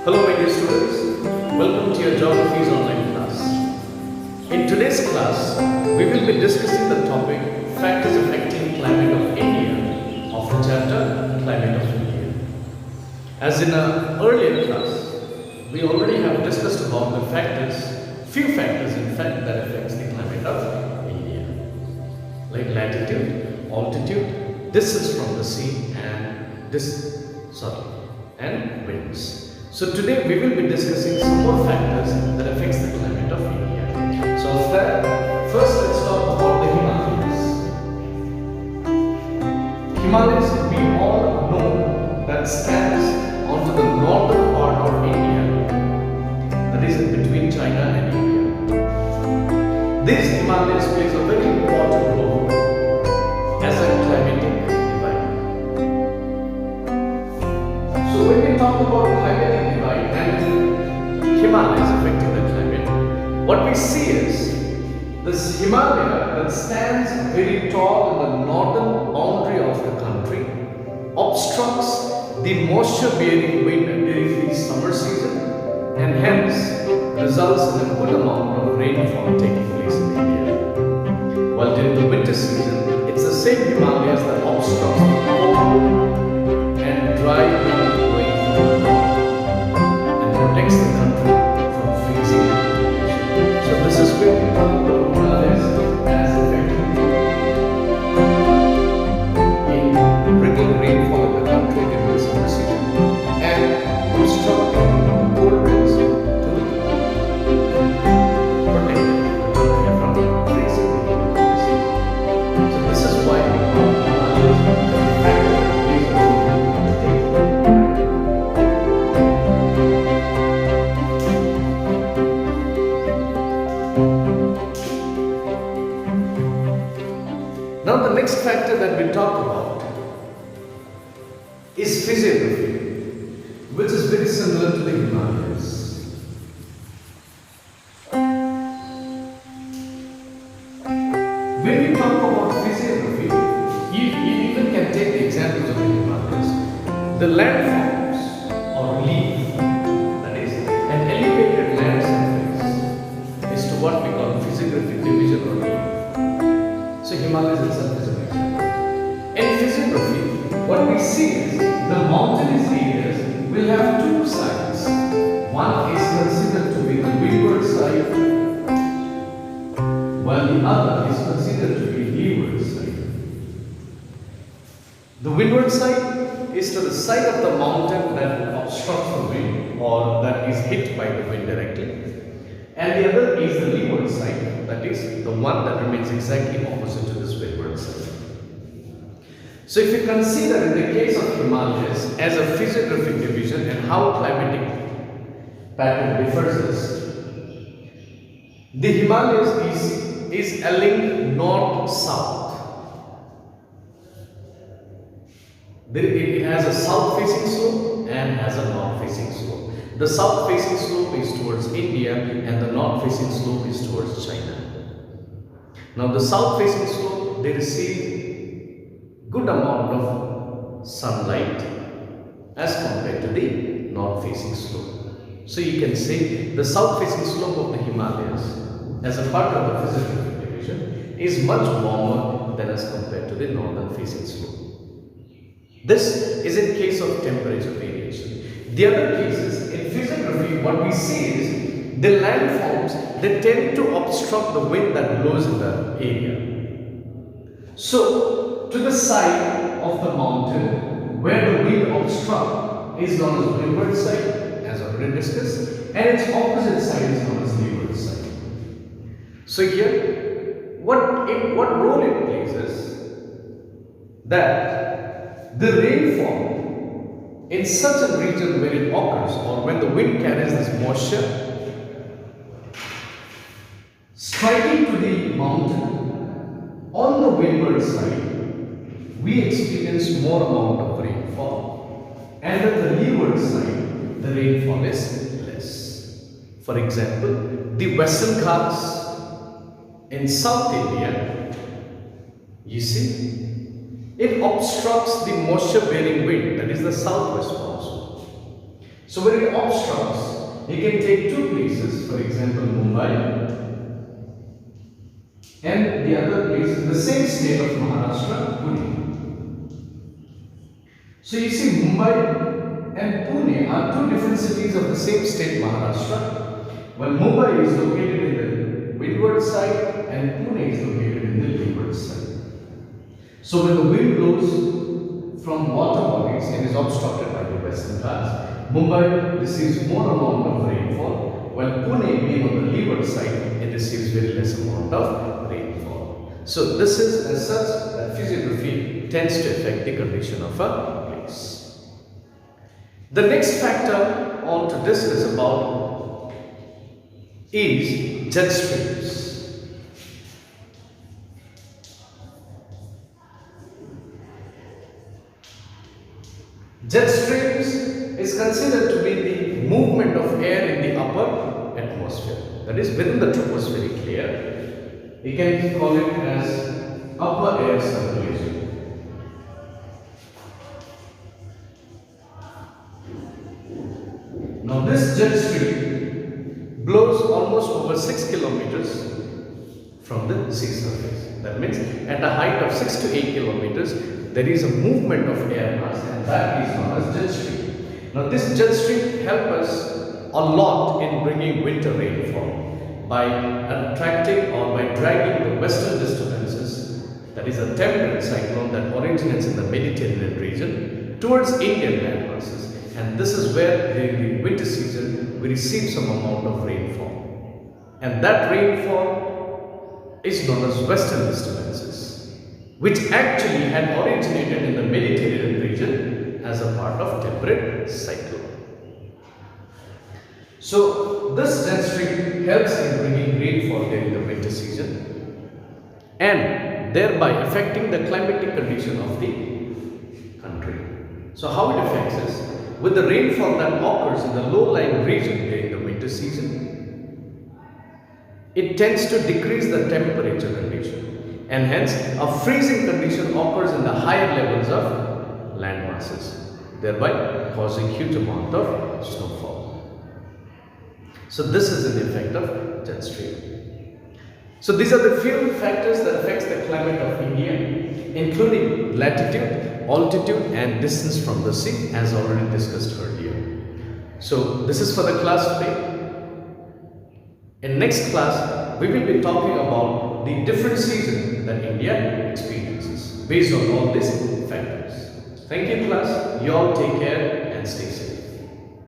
Hello my dear students, welcome to your Geography's online class. In today's class, we will be discussing the topic Factors Affecting Climate of India of the chapter Climate of India. As in an earlier class, we already have discussed about the few factors in fact that affects the climate of India, like latitude, altitude, distance from the sea and winds. So today we will be discussing some more factors that affects the climate of India. So first let's talk about the Himalayas. Himalayas, we all know that stands onto the northern part of India, that is in between China and India. These Himalayas plays a very important role as a climatic divide. So when we talk about climatic divide and Himalayas affecting the climate, what we see is this Himalaya that stands very tall in the northern boundary of the country obstructs the moisture-bearing wind during the summer season and hence results in a good amount of rainfall taking place in India. While during the winter season, it's the same Himalayas that obstructs the cold and dry wind blowing from the north and protects the country from freezing. So this is where we talk about Himalayas as affecting in bringing rainfall in the country during the summer season and obstructing the cold winds to protect the country from freezing. So this is why we call Himalayas a factor that plays a role in the thing. Now the next factor that we talk about is physiography, which is very similar to the Himalayas. When we talk about physiography, you even can take the examples of the Himalayas. The landforms or relief, that is, an elevated land surface, is to what we call physiographic division or relief. So Himalayas itself is an example. In physiography, what we see is the mountainous areas will have two sides. One is considered to be the windward side, while the other is considered to be leeward side. The windward side is to the side of the mountain that obstructs the wind or that is hit by the wind directly. And the other is the leeward side, that is the one that remains exactly opposite to this windward side. So if you consider in the case of Himalayas as a physiographic division and how climatic pattern differs is, the Himalayas is a link north-south. It has a south-facing slope and has a north-facing slope. The south-facing slope is towards India and the north-facing slope is towards China. Now the south-facing slope, they receive good amount of sunlight as compared to the north-facing slope. So you can say the south-facing slope of the Himalayas as a part of the physiographic division is much warmer than as compared to the northern-facing slope. This is in case of temperature variation. The other cases, in physiography, what we see is the landforms, they tend to obstruct the wind that blows in the area. So, to the side of the mountain where the wind obstructs is known as windward side, as already discussed, and its opposite side is known as leeward side. So here, what role it plays is that the rainfall in such a region where it occurs or when the wind carries this moisture striking to the mountain on the windward side, we experience more amount of rainfall, and at the leeward side the rainfall is less. For example, the Western Ghats in South India, you see, it obstructs the moisture bearing wind, that is the southwest monsoon. So when it obstructs, you can take two places, for example Mumbai, and the other place in the same state of Maharashtra, Pune. So you see Mumbai and Pune are two different cities of the same state, Maharashtra. While Mumbai is located in the windward side and Pune is located in the leeward side. So when the wind blows from water bodies and is obstructed by the Western Ghats, Mumbai receives more amount of rainfall, while Pune being on the leeward side, it receives very less amount of rainfall. So this is as such that physiography tends to affect the condition of a place. The next factor on to discuss about is jet streams. Jet streams is considered to be the movement of air in the upper atmosphere, that is within the tropospheric layer. We can call it as upper air circulation. Now this jet stream blows almost over 6 kilometers from the sea surface. That means at a height of 6 to 8 kilometers, there is a movement of air mass, and that is known as jet stream. Now this jet stream helps us a lot in bringing winter rainfall by attracting or by dragging the western disturbances, that is a temperate cyclone that originates in the Mediterranean region, towards Indian land masses, and this is where during the winter season we receive some amount of rainfall, and that rainfall is known as western disturbances, which actually had originated in the Mediterranean region as a part of temperate cyclone. So this jet stream helps in bringing rainfall during the winter season and thereby affecting the climatic condition of the country. So how it affects us? With the rainfall that occurs in the low-lying region during the winter season, it tends to decrease the temperature condition, and hence a freezing condition occurs in the higher levels of land masses, thereby causing huge amount of snowfall. So this is an effect of jet stream. So these are the few factors that affects the climate of India, including latitude, altitude and distance from the sea, as already discussed earlier. So this is for the class today. In next class, we will be talking about the different seasons that India experiences based on all these factors. Thank you class. You all take care and stay safe.